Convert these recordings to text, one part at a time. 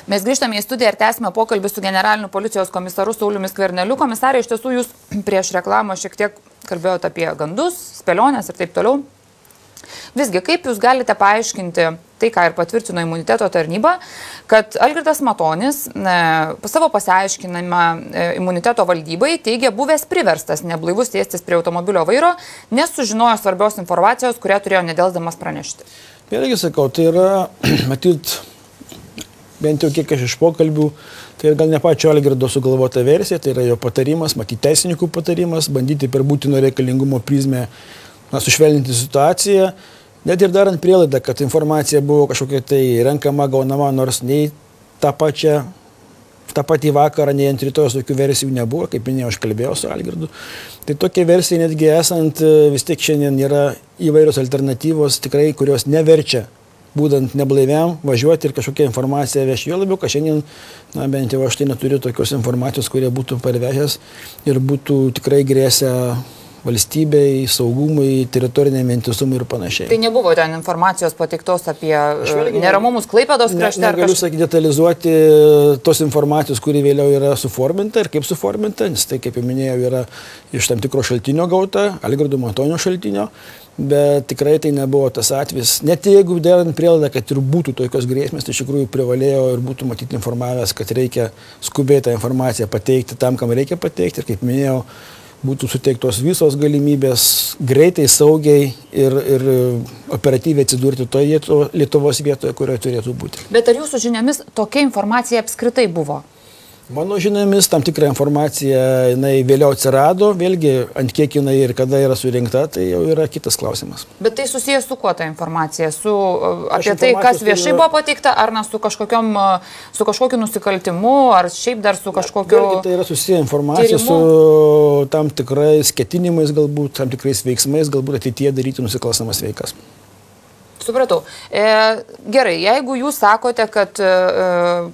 Mes grįžtame į studiją ir tęsime pokalbį su generaliniu policijos komisaru Sauliumi Skverneliu. Komisarė, iš tiesų jūs prieš reklamą šiek tiek kalbėjote apie gandus, spėlionės ir taip toliau. Visgi, kaip jūs galite paaiškinti tai, ką ir patvirtino imuniteto tarnyba, kad Algirdas Matonis savo pasiaiškinimą imuniteto valdybai teigia buvęs priverstas neblaivus sėstis prie automobilio vairo, nes sužinojo svarbios informacijos, kurią turėjo nedelsdamas pranešti? Vėlgi sakau, tai yra, matyt, bent jau kiek aš iš pokalbių, tai gal ne pačio Algirdo sugalvota versija, tai yra jo patarimas, matyt, teisininkų patarimas, bandyti per būtino reikalingumo prizmę sušvelninti situaciją, net ir darant prielaidą, kad informacija buvo kažkokia tai renkama, gaunama, nors nei tą patį vakarą, nei ant rytojos tokių versijų nebuvo, kaip minėjau, aš kalbėjau su Algirdu. Tai tokia versija netgi esant vis tiek šiandien yra įvairios alternatyvos, tikrai, kurios neverčia, būdant neblaiviam, važiuoti ir kažkokią informaciją vežti. Jo labiau, kad šiandien, bent jau aš tai neturiu tokios informacijos, kurie būtų parvežęs ir būtų tikrai grėsę valstybei, saugumui, teritoriniam vientisumui ir panašiai. Tai nebuvo ten informacijos pateiktos apie neramumus Klaipėdos krašte? Negaliu sakyti detalizuoti tos informacijos, kuri vėliau yra suforminta ir kaip suforminta, nes tai, kaip jau minėjau, yra iš tam tikro šaltinio gauta, Algirdo Matonio šaltinio, bet tikrai tai nebuvo tas atvejis. Net jeigu darant prielaidą, kad ir būtų tokios grėsmės, tai iš tikrųjų privalėjo ir būtų matyti informavęs, kad reikia skubiai tą informaciją pateikti tam, kam reikia pateikti. Ir kaip minėjau, būtų suteiktos visos galimybės greitai, saugiai ir operatyviai atsidurti toje Lietuvos vietoje, kurioje turėtų būti. Bet ar jūsų žiniomis tokia informacija apskritai buvo? Mano žiniomis tam tikrą informaciją jinai vėliau atsirado, vėlgi ant kiek jinai ir kada yra surinkta, tai jau yra kitas klausimas. Bet tai susijęs su kuo ta informacija? Apie tai, kas viešai buvo pateikta, ar su kažkokiu nusikaltimu, ar šiaip dar su kažkokiu... Vėlgi tai yra susiję informacija su tam tikrais ketinimais, galbūt tam tikrais veiksmais, galbūt ateityje daryti nusikalstamas veikas. Supratau. Gerai, jeigu jūs sakote, kad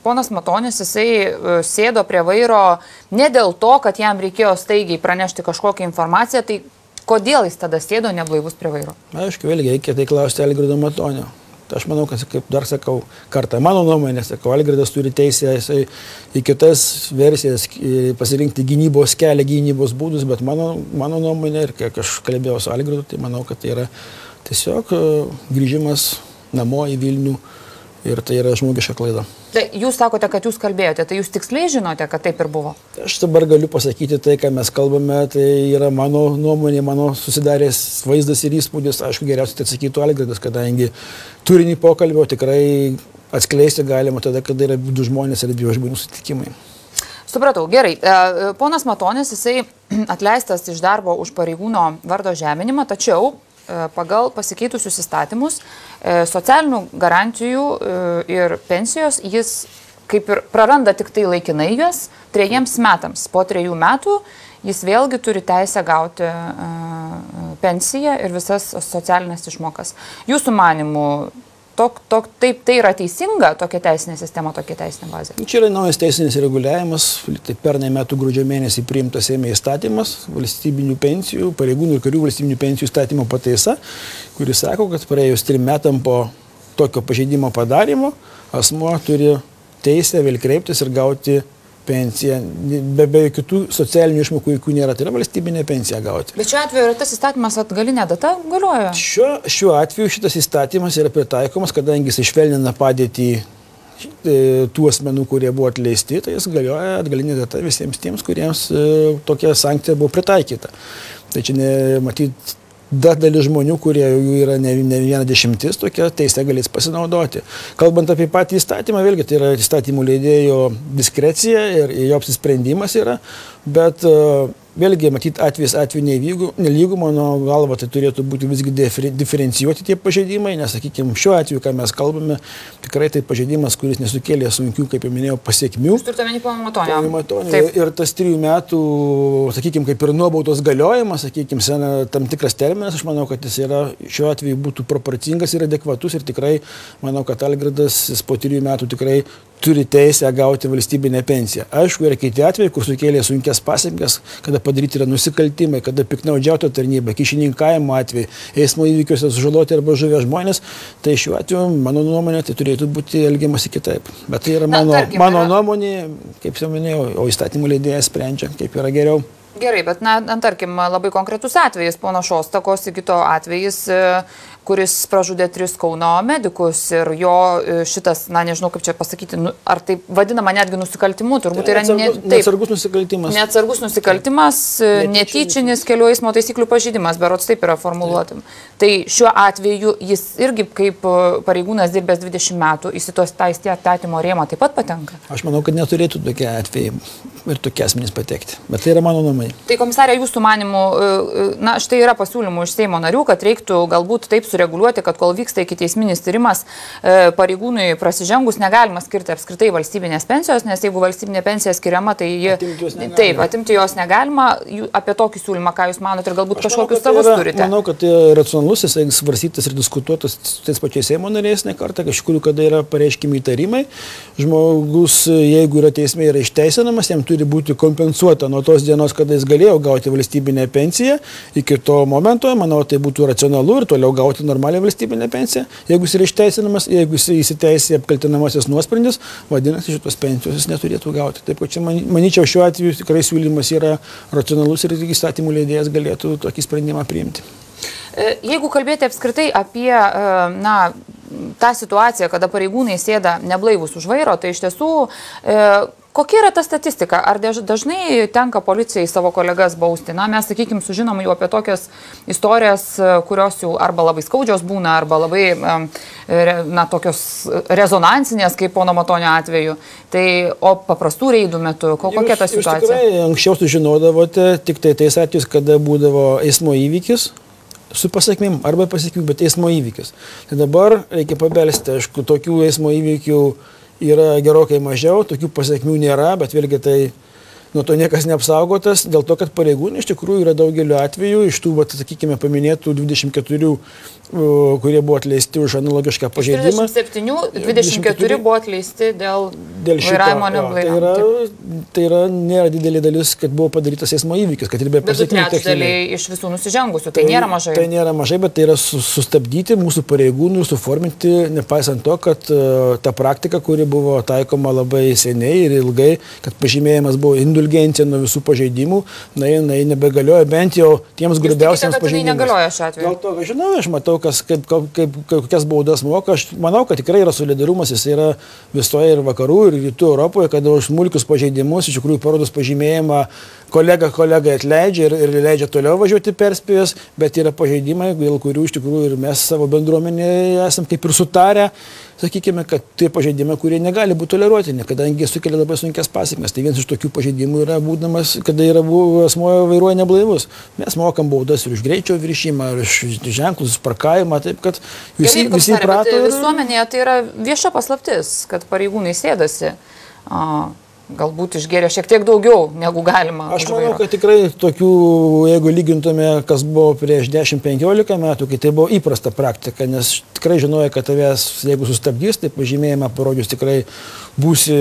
ponas Matonis jisai sėdo prie vairo ne dėl to, kad jam reikėjo staigiai pranešti kažkokią informaciją, tai kodėl jis tada sėdo neblaivus prie vairo? Aišku, vėlgi reikia tai klausti Algirdo Matonio. Aš manau, kad, kaip dar sakau, kartą mano nuomonė, sakau, Algirdas turi teisę į kitas versijas pasirinkti gynybos kelią, gynybos būdus, bet mano nuomonė ir kiek aš kalbėjau su Algirdu, tai manau, kad tai yra tiesiog grįžimas namo į Vilnių ir tai yra žmogiška klaida. Tai jūs sakote, kad jūs kalbėjote, tai jūs tiksliai žinote, kad taip ir buvo? Aš dabar galiu pasakyti tai, ką mes kalbame, tai yra mano nuomonė, mano susidaręs vaizdas ir įspūdis, aišku, geriausiai tai atsakytų Algirdas, kadangi turinį pokalbio tikrai atskleisti galima tada, kada yra du žmonės ir dviejų žmonių susitikimai. Supratau, gerai. Ponas Matonis, jisai atleistas iš darbo už pareigūno vardo žeminimą, tačiau pagal pasikeitusius įstatymus, socialinių garantijų ir pensijos jis kaip ir praranda tik tai laikinai juos 3 metams. Po 3 metų jis vėlgi turi teisę gauti pensiją ir visas socialinės išmokas. Jūsų manimų, taip tai yra teisinga, tokia teisinė sistema, tokia teisinė bazė? Čia yra naujas teisinis reguliavimas, tai pernai metų gruodžio mėnesį priimtas Seime įstatymas, valstybinių pensijų, pareigūnų ir karių valstybinių pensijų įstatymo pataisa, kuris sako, kad praėjus 3 metam po tokio pažeidimo padarymo asmuo turi teisę vėl kreiptis ir gauti pensiją, be kitų socialinių išmokų, jokių nėra, tai yra valstybinė pensija gauti. Bet šiuo atveju yra tas įstatymas atgalinė data galioja? Šiuo atveju šitas įstatymas yra pritaikomas, kadangi jis išvelnina padėtį tų asmenų, kurie buvo atleisti, tai jis galioja atgalinė data visiems tiems, kuriems tokia sankcija buvo pritaikyta. Tai čia matyt, dalis žmonių, kurie jų yra ne viena dešimtis, tokia teisė galės pasinaudoti. Kalbant apie patį įstatymą, vėlgi tai yra įstatymų leidėjo diskrecija ir jo apsisprendimas yra, bet vėlgi, matyt, atvejs nelygu, mano galva, tai turėtų būti visgi diferencijuoti tie pažeidimai, nes, sakykime, šiuo atveju, ką mes kalbame, tikrai tai pažeidimas, kuris nesukėlė sunkių, kaip jau minėjau, pasiekmių. Jūs turite omeny pono Matonio. Ir tas 3 metų, sakykime, kaip ir nuobaudos galiojimas, sakykime, tam tikras terminas, aš manau, kad jis yra šiuo atveju būtų proporcingas ir adekvatus ir tikrai, manau, kad Algirdas po 3 metų tikrai turi teisę gauti valstybinę pensiją. Aišku, yra kiti atvejai, kur sukėlė sunkias sunkės pasekmės, kada padaryti yra nusikaltimai, kada piknaudžiauto tarnyba, kyšininkavimo atveju, eismo įvykiuose sužaloti arba žuvę žmonės, tai šiuo atveju, mano nuomonė, tai turėtų būti elgiamasi kitaip. Bet tai yra mano nuomonė, kaip jau minėjau, o įstatymų leidėjas sprendžia, kaip yra geriau. Gerai, bet, tarkim, labai konkretus atvejis, pono Šostakos Sigito atvejis, kuris pražudė 3 Kauno medikus ir jo šitas, nežinau kaip čia pasakyti, ar tai vadinama netgi nusikaltimu, turbūt tai yra neatsargus nusikaltimas. Neatsargus nusikaltimas, netyčinis kelių eismo taisyklių pažeidimas, berods taip yra formuluotim. Tai šiuo atveju jis irgi kaip pareigūnas dirbęs 20 metų į tą įstatymo rėmą taip pat patenka? Aš manau, kad neturėtų tokie atvejai ir tokie asmenys patekti, bet tai yra mano nuomonė. Tai komisarė, jūsų manimų, štai yra pasiūlymų iš Seimo narių, kad reiktų galbūt taip sureguliuoti, kad kol vyksta ikiteisminis tyrimas, pareigūnui prasižengus negalima skirti apskritai valstybinės pensijos, nes jeigu valstybinė pensija skiriama, tai atimti jos negalima. Apie tokį siūlymą, ką jūs manote, ir galbūt kažkokius savus turite? Manau, kad tai racionalus, jis svarstytas ir diskutuotas tais pačiais Seimo nariais ne kartą, kažkur, kada yra pareiškimi įtarimai. Žmogus, jeigu yra teisme, yra išteisinamas, jam turi būti kompensuota nuo tos dienos, kada jis galėjo gauti valstybinę pensiją. Iki to momento, manau, tai būtų racionalu ir toliau gauti normalią valstybinę pensiją. Jeigu jis yra išteisinamas, jeigu jis įsiteisė apkaltinamasis nuosprendis, vadinasi, šitos pensijos jis neturėtų gauti. Taip, kad čia, manyčiau, šiuo atveju tikrai siūlymas yra racionalus ir įstatymų leidėjas galėtų tokį sprendimą priimti. Jeigu kalbėti apskritai apie tą situaciją, kada pareigūnai sėda neblaivus už vairo, tai iš tiesų kokia yra ta statistika? Ar dažnai tenka policijai savo kolegas bausti? Mes, sakykime, sužinom jau apie tokias istorijas, kurios jau arba labai skaudžios būna, arba labai tokios rezonansinės, kaip pono Matonio atveju. Tai, o paprastų reidų metu, kokia ta situacija? Jūs tikrai anksčiau sužinodavote tik tai tais atvejais, kada būdavo eismo įvykis, su pasakmim arba pasakmiu, bet eismo įvykis. Tai dabar reikia pabelsti, aišku, tokių eismo įvykių yra gerokai mažiau, tokių pasakmių nėra, bet vėlgi tai nuo to niekas neapsaugotas, dėl to, kad pareigūnai iš tikrųjų yra daugeliu atveju, iš tų, sakykime, paminėtų 24, kurie buvo atleisti už analogišką pažeidimą. 24 buvo atleisti dėl vairavimo neblaivio. Tai yra nėra didelė dalis, kad buvo padarytas eismo įvykis, kad ir be pasiekimų techninių. Bet 2 trečdaliai iš visų nusižengusių, tai nėra mažai. Tai nėra mažai, bet tai yra sustabdyti mūsų pareigūnų, suforminti, nepaisant to, kad ta praktika, kuri buvo taikoma labai seniai ir ilgai, kad pažymėjimas buvo indulgencija nuo visų pažeidimų, jinai nebegalioja bent jau tiems grubiausiams pažeidimams. Negalioja šiuo atveju. Dėl to, žinau, aš matau, kokias baudas moka. Aš manau, kad tikrai yra solidarumas, jis yra visoje ir vakarų, ir rytų Europoje, kada už smulkius pažeidimus, iš tikrųjų parodus pažymėjimą, kolega atleidžia ir leidžia toliau važiuoti perspėjus, bet yra pažeidimai, dėl kurių iš tikrųjų ir mes savo bendruomenėje esam kaip ir sutarę, sakykime, kad tai pažeidimai, kurie negali būti toleruotini, kadangi sukelia labai sunkias pasekmes. Tai vienas iš tokių pažeidimų yra būdamas, kada yra asmuo vairuoja neblaivus. Mes mokam baudas ir už greičio viršymą, ir už ženklus, už parkavimą, taip kad visi prato. Visuomenėje tai yra vieša paslaptis, kad pareigūnai sėdasi. Galbūt išgėrė šiek tiek daugiau, negu galima. Aš manau, kad tikrai tokių, jeigu lygintume, kas buvo prieš 10-15 metų, kai tai buvo įprasta praktika, nes tikrai žinoja, kad tavęs, jeigu sustabdys, tai pažymėjimą parodžius tikrai būsi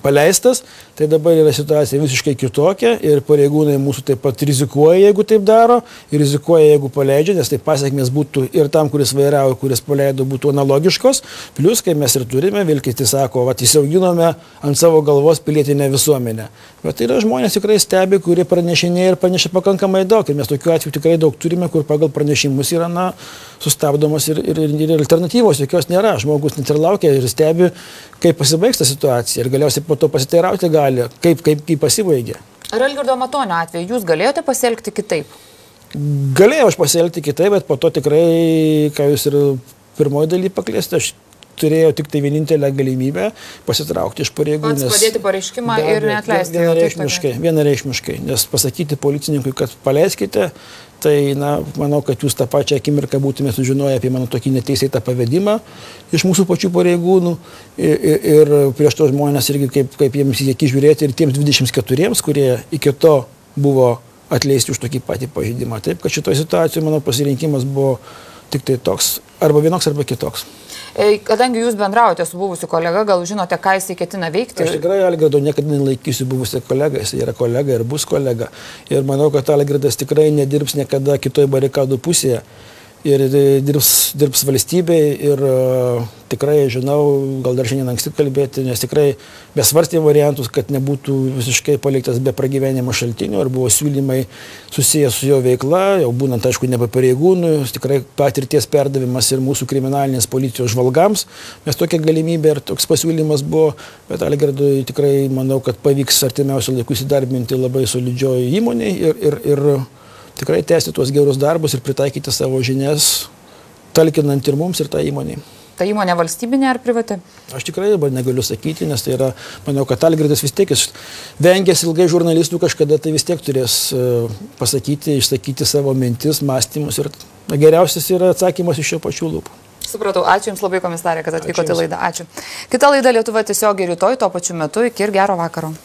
paleistas, tai dabar yra situacija visiškai kitokia ir pareigūnai mūsų taip pat rizikuoja, jeigu taip daro, ir rizikuoja, jeigu paleidžia, nes tai pasiekmės būtų ir tam, kuris vairavo, kuris paleido, būtų analogiškos, plus, kai mes ir turime, Vilkis sako, įsiauginome ant savo galvos pilietinę visuomenę. Bet yra žmonės tikrai stebi, kurie pranešinėja ir praneša pakankamai daug, ir mes tokių atvejų tikrai daug turime, kur pagal pranešimus yra sustabdomas ir alternatyvos jokios nėra. Žmogus net ir laukia ir stebi, kaip pasibaigs ta situacija ir galiausiai po to pasiteirauti gali, kaip pasibaigė. Ar Algirdo Matonio atveju jūs galėjote pasielgti kitaip? Galėjau aš pasielgti kitaip, bet po to tikrai, ką jūs ir pirmoji daly pakviesti, aš turėjau tik tai vienintelę galimybę pasitraukti iš pareigų. Pats padėti pareiškimą ir neatleisti. Vienareikšmiškai, nes pasakyti policininkui, kad paleiskite, tai, manau, kad jūs tą pačią akimirką būtumėte sužinoję apie mano tokį neteisėtą pavedimą iš mūsų pačių pareigūnų ir prieš to žmonės irgi kaip jiems reikia žiūrėti ir tiems 24, kurie iki to buvo atleisti už tokį patį pažeidimą. Taip, kad šitoje situacijoje mano pasirinkimas buvo tik tai toks, arba vienoks, arba kitoks. Kadangi jūs bendraujate su buvusiu kolega, gal žinote, ką jisai ketina veikti? Aš tikrai Algirdo niekada nelaikysiu buvusią kolegą, jis yra kolega ir bus kolega. Ir manau, kad Algirdas tikrai nedirbs niekada kitoje barikadų pusėje. Ir dirbs valstybei ir tikrai, žinau, gal dar šiandien anksti kalbėti, nes tikrai besvarstėm variantus, kad nebūtų visiškai paliktas be pragyvenimo šaltinių, ar buvo siūlymai susijęs su jo veikla, jau būnant, aišku, nebe pareigūnų, tikrai patirties perdavimas ir mūsų kriminalinės policijos žvalgams, nes tokia galimybė ir toks pasiūlymas buvo, bet Algirdui tikrai manau, kad pavyks artimiausiu laiku įsidarbinti labai solidžioj įmonėje ir tikrai tęsti tuos gerus darbus ir pritaikyti savo žinias, talkinant ir mums, ir tą įmonį. Ta įmonė valstybinė ar privati? Aš tikrai dabar negaliu sakyti, nes tai yra, manau, kad Algirdas vis tiek vengęs ilgai žurnalistų, kažkada tai vis tiek turės pasakyti, išsakyti savo mintis, mąstymus ir geriausias yra atsakymas iš jo pačių lūpų. Supratau, ačiū Jums labai, komisarė, kad atvykote į laidą. Ačiū. Kita laida Lietuva tiesiogiai rytoj, tuo pačiu metu. Iki ir gero vakaro.